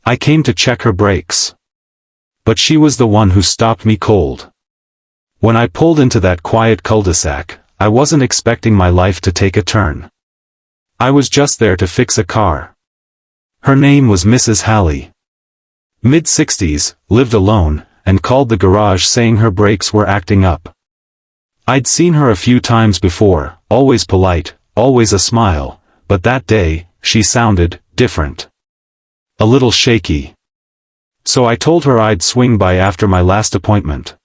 I came to check her brakes. But she was the one who stopped me cold. When I pulled into that quiet cul-de-sac, I wasn't expecting my life to take a turn. I was just there to fix a car. Her name was Mrs. Hallie. Mid-60s, lived alone, and called the garage saying her brakes were acting up. I'd seen her a few times before, always polite, always a smile, but that day, she sounded different. A little shaky. So I told her I'd swing by after my last appointment.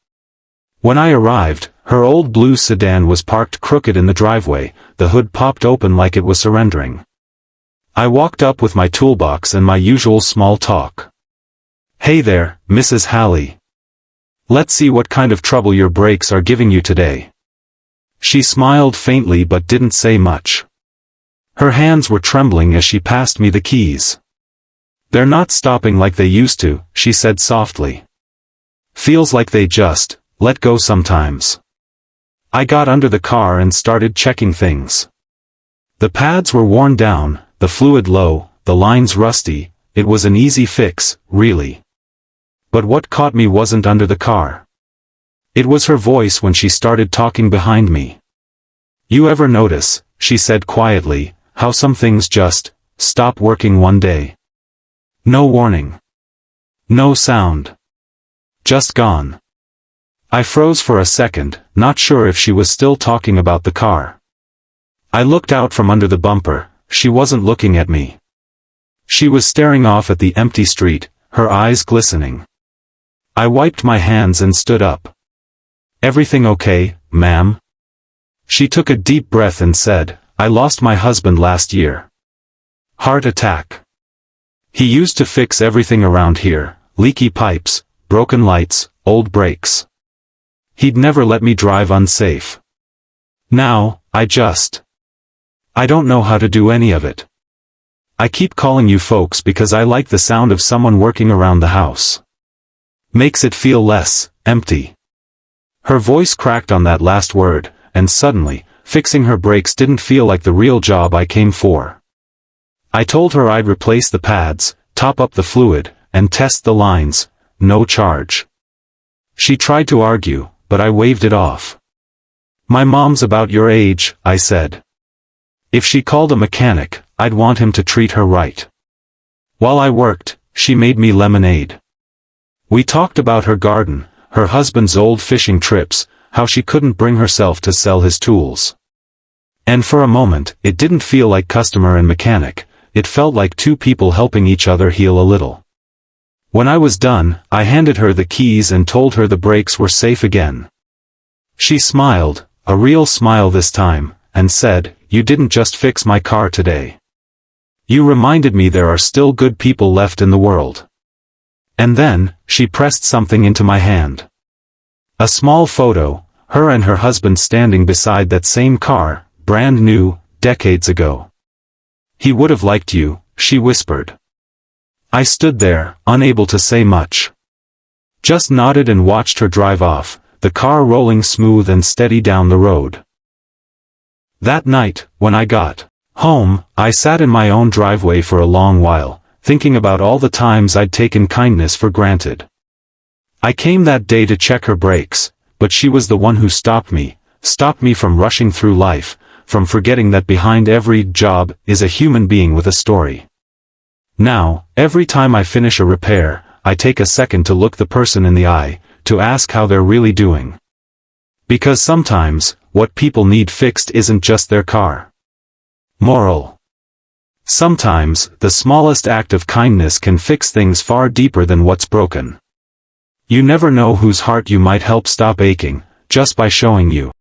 When I arrived, her old blue sedan was parked crooked in the driveway, the hood popped open like it was surrendering. I walked up with my toolbox and my usual small talk. "Hey there, Mrs. Hallie. Let's see what kind of trouble your brakes are giving you today." She smiled faintly but didn't say much. Her hands were trembling as she passed me the keys. "They're not stopping like they used to," she said softly. "Feels like they just let go sometimes." I got under the car and started checking things. The pads were worn down, the fluid low, the lines rusty. It was an easy fix, really. But what caught me wasn't under the car. It was her voice when she started talking behind me. "You ever notice," she said quietly, "how some things just stop working one day? No warning. No sound. Just gone." I froze for a second, not sure if she was still talking about the car. I looked out from under the bumper. She wasn't looking at me. She was staring off at the empty street, her eyes glistening. I wiped my hands and stood up. "Everything okay, ma'am?" She took a deep breath and said, "I lost my husband last year. Heart attack. He used to fix everything around here, leaky pipes, broken lights, old brakes. He'd never let me drive unsafe. Now, I don't know how to do any of it. I keep calling you folks because I like the sound of someone working around the house. Makes it feel less empty." Her voice cracked on that last word, and suddenly, fixing her brakes didn't feel like the real job I came for. I told her I'd replace the pads, top up the fluid, and test the lines, no charge. She tried to argue, but I waved it off. "My mom's about your age," I said. "If she called a mechanic, I'd want him to treat her right." While I worked, she made me lemonade. We talked about her garden, her husband's old fishing trips, how she couldn't bring herself to sell his tools. And for a moment, it didn't feel like customer and mechanic, it felt like two people helping each other heal a little. When I was done, I handed her the keys and told her the brakes were safe again. She smiled, a real smile this time, and said, "You didn't just fix my car today. You reminded me there are still good people left in the world." And then, she pressed something into my hand. A small photo, her and her husband standing beside that same car, brand new, decades ago. "He would have liked you," she whispered. I stood there, unable to say much. Just nodded and watched her drive off, the car rolling smooth and steady down the road. That night, when I got home, I sat in my own driveway for a long while, thinking about all the times I'd taken kindness for granted. I came that day to check her brakes, but she was the one who stopped me from rushing through life, from forgetting that behind every job is a human being with a story. Now, every time I finish a repair, I take a second to look the person in the eye, to ask how they're really doing. Because sometimes, what people need fixed isn't just their car. Moral. Sometimes, the smallest act of kindness can fix things far deeper than what's broken. You never know whose heart you might help stop aching, just by showing you